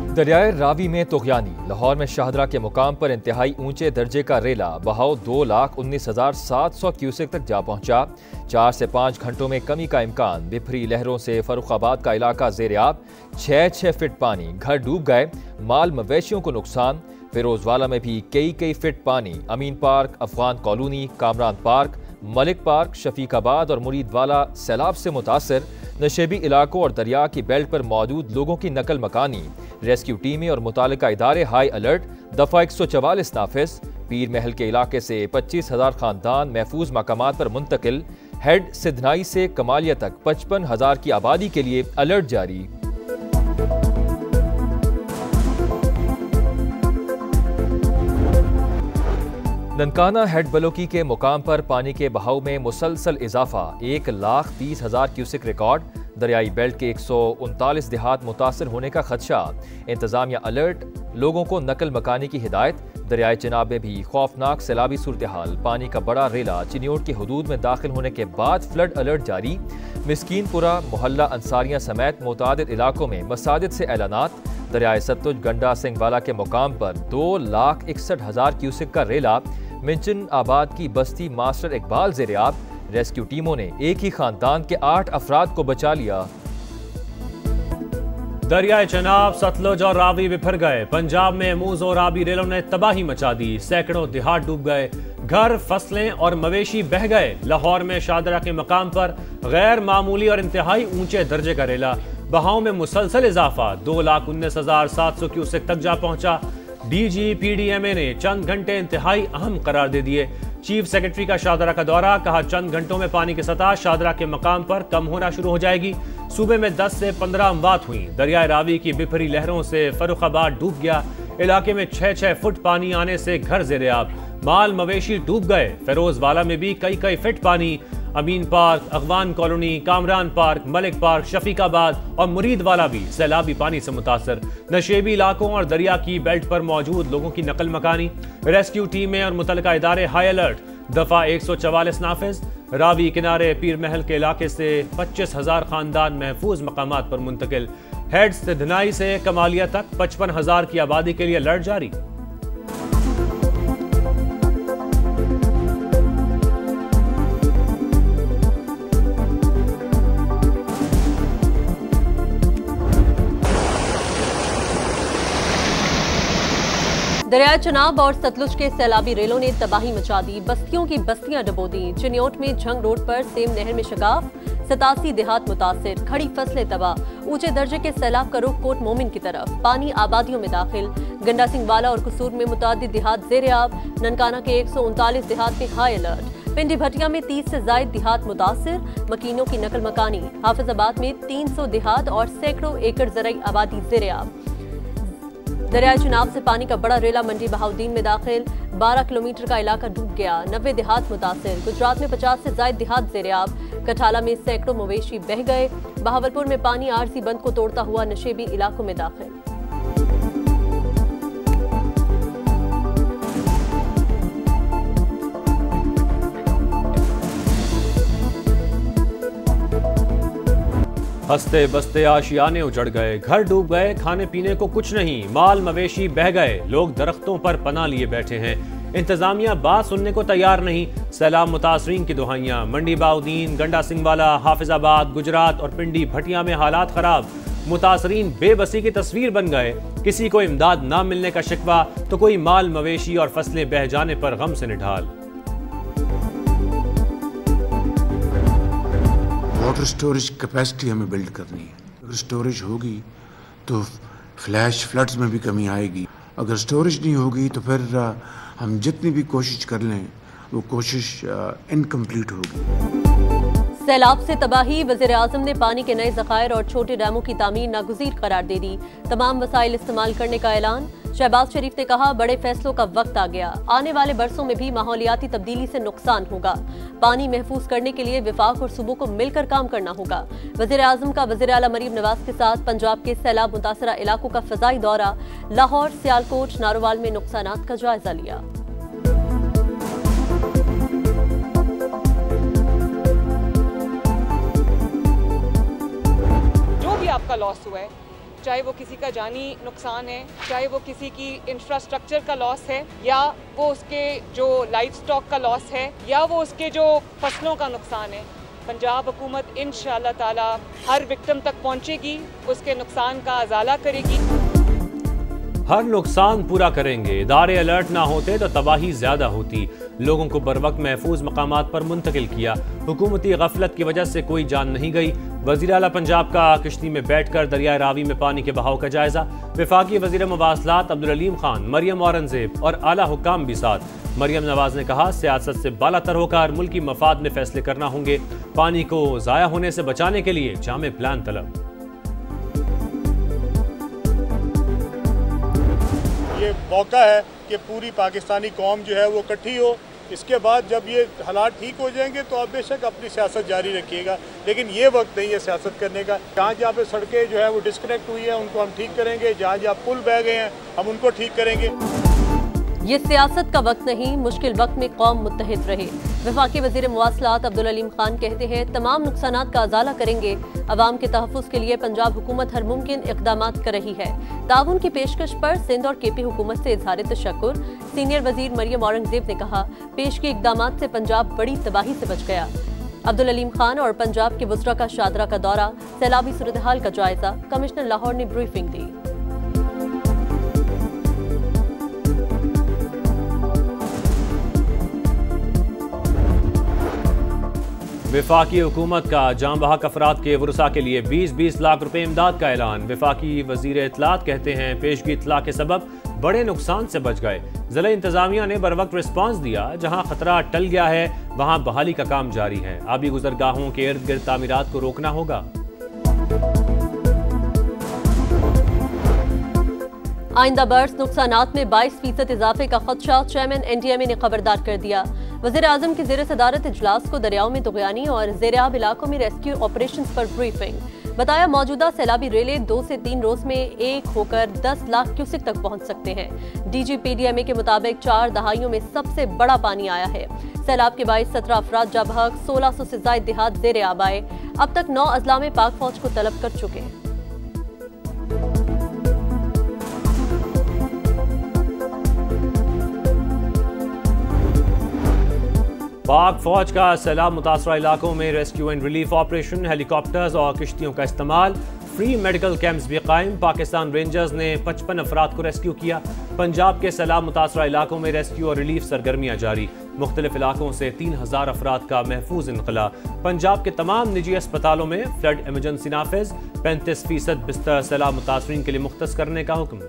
दरियाए रावी में तुग़यानी। लाहौर में शाहदरा के मुकाम पर इंतहाई ऊंचे दर्जे का रेला बहाव 2,19,700 क्यूसेक तक जा पहुंचा। 4 से 5 घंटों में कमी का इम्कान। बिफरी लहरों से फर्रुखाबाद का इलाका ज़ेर-ए-आब। 6 फीट पानी, घर डूब गए, माल मवेशियों को नुकसान। फिरोजवाला में भी कई फीट पानी। Amin park, Afghan colony, Kamran park, Malik park, Shafiqabad और मुरीदवाला सैलाब से मुतासर। नशेबी इलाकों और दरिया की बेल्ट पर मौजूद लोगों की नकल मकानी। रेस्क्यू टीमें और मुतालिका इदारे हाई अलर्ट। दफा 144 नाफिज। पीर महल के इलाके से 25,000 खानदान महफूज मकामात पर मुंतकिल। हेड सिधनाई से कमालिया तक 55,000 की आबादी के लिए अलर्ट जारी। ननकाना हेड बलोकी के मुकाम पर पानी के बहाव में मुसलसल इजाफा। 1,30,000 क्यूसिक रिकॉर्ड। दरियाई बेल्ट के 139 देहात मुतासर होने का खदशा। इंतजामिया अलर्ट, लोगों को नकल मकानी की हिदायत। दरियाए चिनाब में भी खौफनाक सैलाबी सूरत हाल। पानी का बड़ा रेला चिन्योट की हदूद में दाखिल होने के बाद फ्लड अलर्ट जारी। मिस्कीनपुरा, मोहल्ला अंसारियां समेत मुतादिद इलाकों में मसाजिद से ऐलानात। दरियाए सतलुज गंडा सिंह वाला के मुकाम पर 2,61,000 क्यूसिक का रेला। मिंचन आबाद की बस्ती मास्टर इकबाल ज़ेर-ए-आब। रेस्क्यू टीमों ने एक ही खानदान के 8 अफराद को बचा लिया। दरियाए चनाब, सतलुज और रावी बिफर गए। पंजाब में मूज और रावी रेलों ने तबाही मचा दी। सैकड़ों देहात डूब गए, घर, फसलें और मवेशी बह गए। लाहौर में शाहदरा के मकाम पर गैर मामूली और इंतहाई ऊंचे दर्जे का रेला बहाव में मुसलसल इजाफा। 2,19,700 क्यूसेक तक जा पहुंचा। DGPDMA ने चंद घंटे इंतहाई अहम करार दे दिए। चीफ सेक्रेटरी का शाहदरा का दौरा, कहा चंद घंटों में पानी की सतह शाहदरा के मकाम पर कम होना शुरू हो जाएगी। सूबे में 10 से 15 अमवात हुई। दरियाए रावी की बिफरी लहरों से फर्रुखाबाद डूब गया। इलाके में 6 फुट पानी आने से घर ज़ेर-ए-आब। माल मवेशी डूब गए। फिरोजवाला में भी कई फीट पानी। Amin park, Afghan colony, Kamran park, Malik park, Shafiqabad और मुरीदवाला भी सैलाबी पानी से मुतासर। नशेबी इलाकों और दरिया की बेल्ट पर मौजूद लोगों की नकल मकानी। रेस्क्यू टीमें और मुतलका इदारे हाई अलर्ट। दफा 144 नाफिज। रावी किनारे पीर महल के इलाके से 25,000 खानदान महफूज मकामात पर मुंतकिल। हेड सिधनाई से कमालिया तक 55,000 की आबादी के लिए अलर्ट जारी। दरियाए चनाब और सतलुज के सैलाबी रेलों ने तबाही मचा दी। बस्तियों की बस्तियां डबो दी। चिन्योट में झंग रोड पर सेम नहर में शगाफ। 87 देहात मुतासिर, खड़ी फसलें तबाह। ऊंचे दर्जे के सैलाब का रुख कोट मोमिन की तरफ। पानी आबादियों में दाखिल। गंडा सिंह वाला और कसूर में मुतादिद देहात ज़ेर-ए-आब। ननकाना के 139 देहात में हाई अलर्ट। पिंडी भटिया में 30 से जायद देहात मुतासिर। मकीनों की नकल मकानी। हाफिजाबाद में 300 देहात और सैकड़ों एकड़ ज़रई आबादी ज़ेर-ए-आब। दरियाए चनाब से पानी का बड़ा रेला मंडी बहाउद्दीन में दाखिल। 12 किलोमीटर का इलाका डूब गया। 90 देहात मुतासिर। गुजरात में 50 से जायद देहात ज़ेर-ए-आब। कठाला में सैकड़ों मवेशी बह गए। बहावलपुर में पानी आरजी बंद को तोड़ता हुआ नशेबी इलाकों में दाखिल। हंसते बसते आशियाने उजड़ गए, घर डूब गए, खाने पीने को कुछ नहीं, माल मवेशी बह गए, लोग दरख्तों पर पनाह लिए बैठे हैं। इंतजामिया बात सुनने को तैयार नहीं। सैलाब मुतासरीन की दुहाइयां। मंडी बहाउद्दीन, गंडा सिंह वाला, हाफिजाबाद, गुजरात और पिंडी भटिया में हालात खराब। मुतासरीन बेबसी की तस्वीर बन गए। किसी को इमदाद ना मिलने का शिकवा तो कोई माल मवेशी और फसलें बह जाने पर गम से निढाल। वाटर स्टोरेज कैपेसिटी हमें बिल्ड करनी है। अगर स्टोरेज होगी तो फ्लैश फ्लड्स में भी कमी आएगी। अगर स्टोरेज नहीं होगी तो फिर हम जितनी भी कोशिश कर लें वो कोशिश इनकम्प्लीट होगी। सैलाब से तबाही। वज़ीर-ए-आज़म ने पानी के नए ज़खायर और छोटे डैमों की तामीर नागुज़ीर करार दे दी। तमाम वसाइल इस्तेमाल करने का ऐलान। शहबाज शरीफ ने कहा बड़े फैसलों का वक्त आ गया। आने वाले बरसों में भी माहौलियाती तब्दीली से नुकसान होगा। पानी महफूज करने के लिए विफाक और सूबों को मिलकर काम करना होगा। वज़ीर-ए-आज़म का वज़ीर आला मरीम नवाज के साथ पंजाब के सैलाब मुतासरा इलाकों का फ़ज़ाई दौरा। लाहौर, सियालकोट, नारोवाल में नुकसानात का जायजा लिया। आपका लॉस हुआ है चाहे वो किसी का जानी नुकसान है, चाहे वो किसी की इंफ्रास्ट्रक्चर का लॉस है, या वो उसके जो लाइफ स्टॉक का लॉस है, या वो उसके जो फसलों का नुकसान है, पंजाब हुकूमत इंशाअल्लाह ताला हर विक्टिम तक पहुंचेगी, उसके नुकसान का अजाला करेगी। हर नुकसान पूरा करेंगे। इदारे अलर्ट ना होते तो तबाही ज्यादा होती। लोगों को बरवक्त महफूज मकामात पर मुंतकिल किया। हुकूमती गफलत की वजह से कोई जान नहीं गई। वज़ीर आला पंजाब का किश्ती में बैठकर दरिया रावी में पानी के बहाव का जायजा। वफाकी वज़ीर मवासलात अब्दुल अलीम खान, मरियम औरंगजेब और आला हुक्काम भी साथ। मरियम नवाज ने कहा, सियासत से बालातर होकर मुल्की मफाद में फैसले करना होंगे। पानी को ज़ाया होने से बचाने के लिए जामे प्लान तलब। ये मौका है कि पूरी पाकिस्तानी कौम जो है वो इकट्ठी हो। इसके बाद जब ये हालात ठीक हो जाएंगे तो आप बेशक अपनी सियासत जारी रखिएगा, लेकिन ये वक्त नहीं है सियासत करने का। जहाँ जहाँ पे सड़कें जो है वो डिस्कनेक्ट हुई है उनको हम ठीक करेंगे, जहाँ जहाँ पुल बह गए हैं हम उनको ठीक करेंगे। ये सियासत का वक्त नहीं, मुश्किल वक्त में कौम मुत्तहिद रहे। वफाकी वज़ीर मवासलात अब्दुल अलीम खान कहते हैं, तमाम नुकसानात का अजाला करेंगे। अवाम के तहफ़्फ़ुज़ के लिए पंजाब हुकूमत हर मुमकिन इक़दामात कर रही है। ताउन की पेशकश पर सिंध और केपी हुकूमत से इज़हार तशक्कुर। सीनियर वज़ीर मरियम औरंगजेब ने कहा, पेश के इक़दामात से पंजाब बड़ी तबाही से बच गया। अब्दुल अलीम खान और पंजाब के वज़रा का शादरा का दौरा, सैलाबी सूरत हाल का जायजा। कमिश्नर लाहौर ने ब्रीफिंग दी। वफाकी हुकूमत का जाम बहक अफराद के वरुसा के लिए 20-20 लाख रुपए इमदाद का ऐलान। वफाकी वजीर इत्तलात कहते हैं, पेशगी इत्तला के सबब बड़े नुकसान से बच गए। जिला इंतजामिया ने बर वक्त रिस्पॉन्स दिया। जहां खतरा टल गया है वहां बहाली का काम जारी है। आबी गुजरगाहों के इर्द गिर्द तामीरात को रोकना होगा। आइंदा बर्स नुकसानात में 22% इजाफे का खदशा। चेयरमैन NDMA ने खबरदार कर दिया। वज़ीर आज़म की ज़ेर सदारत इजलास को दरियाओं में तुग़यानी और ज़ेर-आब इलाकों में रेस्क्यू ऑपरेशन पर ब्रीफिंग। बताया, मौजूदा सैलाबी रेलें 2 से 3 रोज में एक होकर 10 लाख क्यूसेक तक पहुंच सकते हैं। DG PDMA के मुताबिक 4 दहाइयों में सबसे बड़ा पानी आया है। सैलाब के बाइस 17 अफराद जा बहक, 1600 से ज़ायद देहात ज़ेर आब आए। अब तक 9 अजला में पाक फौज को तलब कर चुके हैं। पाक फौज का सैलाब मुतासरा इलाकों में rescue and relief operation, helicopters और किश्तियों का इस्तेमाल। फ्री मेडिकल कैंप्स भी कायम। पाकिस्तान रेंजर्स ने 55 अफराद को रेस्क्यू किया। पंजाब के सैलाब मुतासरा इलाकों में रेस्क्यू और रिलीफ सरगर्मियां जारी। मुख्तलिफ इलाकों से 3000 अफराद का महफूज इनकला। पंजाब के तमाम निजी अस्पतालों में फ्लड इमरजेंसी नाफिज। 35% बिस्तर सैलाब मुतासरीन के लिए मुख्तस करने का हुक्म।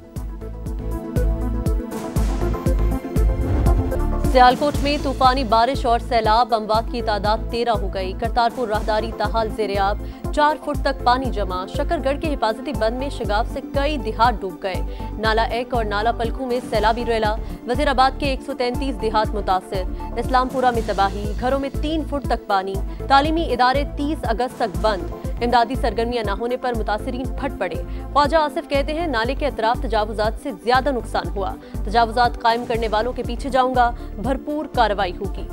सियालकोट में तूफानी बारिश और सैलाब, अमवात की तादाद 13 हो गई। करतारपुर राहदारी ताहाल ज़ेर-आब, 4 फुट तक पानी जमा। शकरगढ़ के हिफाजती बंद में शगाफ से कई देहात डूब गए। नाला एक और नाला पलखू में सैलाबी रेला। वजीराबाद के 133 देहात मुतासिर। इस्लामपुरा में तबाही, घरों में 3 फुट तक पानी। तालीमी इदारे 30 अगस्त तक बंद। इमदादी सरगर्मियां न होने पर मुतासिरीन फट पड़े। ख्वाजा आसिफ कहते हैं, नाले के अतराफ तजावुजात से ज्यादा नुकसान हुआ। तजावुजात कायम करने वालों के पीछे जाऊंगा, भरपूर कार्रवाई होगी।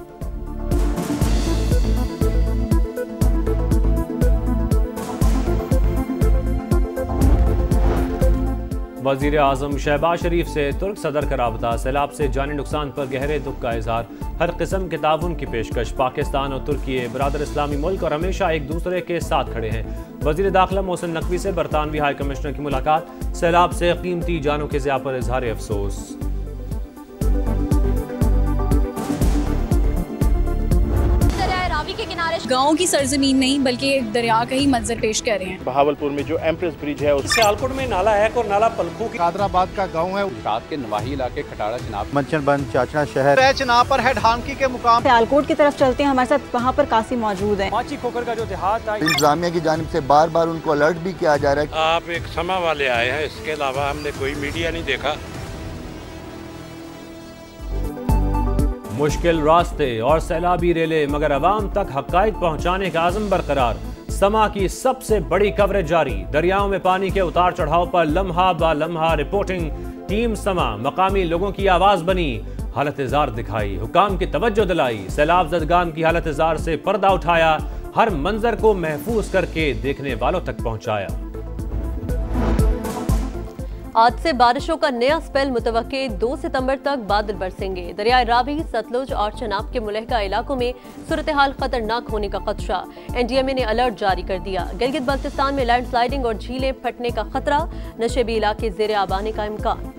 वज़ीर आज़म शहबाज शरीफ से तुर्क सदर का राबता। सैलाब से जानी नुकसान पर गहरे दुख का इजहार। हर किस्म के ताउन की पेशकश। पाकिस्तान और तुर्की बरादर इस्लामी मुल्क और हमेशा एक दूसरे के साथ खड़े हैं। वज़ीर दाखिला मोहसिन नकवी से बरतानवी हाई कमिश्नर की मुलाकात। सैलाब से कीमती जानों के ज़िया पर इजहार अफसोस। गाँव की सरजमीन नहीं बल्कि एक दरिया का ही मंजर पेश कर रहे हैं। बहावलपुर में जो एम्प्रेस ब्रिज है, सियालकोट में नाला एक और नाला पलखू। कादराबाद का गांव है, साथ के नवाही इलाके खटाड़ा चिनाब, मंचनबंद चाचना शहर, चिनाब पर है ढांकी के मुकाम। सियालकोट की तरफ चलते हैं, हमारे साथ वहाँ पर कासी मौजूद है। माची खोकर का जो देहात है, इंतजामिया की जानिब से बार बार उनको अलर्ट भी किया जा रहा है। आप एक समा वाले आए हैं, इसके अलावा हमने कोई मीडिया नहीं देखा। मुश्किल रास्ते और सैलाबी रेले, मगर अवाम तक हक़ाइक़ पहुंचाने का आज़म बरकरार। समा की सबसे बड़ी कवरेज जारी। दरियाओं में पानी के उतार चढ़ाव पर लम्हा बा लम्हा रिपोर्टिंग। टीम समा मकामी लोगों की आवाज बनी, हालत-ए-ज़ार दिखाई, हुकाम की तवज्जो दिलाई। सैलाब ज़दगान की हालत-ए-ज़ार से पर्दा उठाया, हर मंजर को महफूज करके देखने वालों तक पहुंचाया। आज से बारिशों का नया स्पेल मुतवक्के, 2 सितंबर तक बादल बरसेंगे। दरियाए रावी, सतलुज और चनाब के मुलहका इलाकों में सूरत हाल खतरनाक होने का खदशा। NDMA ने अलर्ट जारी कर दिया। गिलगित बल्तिस्तान में लैंडस्लाइडिंग और झीलें फटने का खतरा, नशेबी इलाके ज़ेरे आब आने का इम्कान।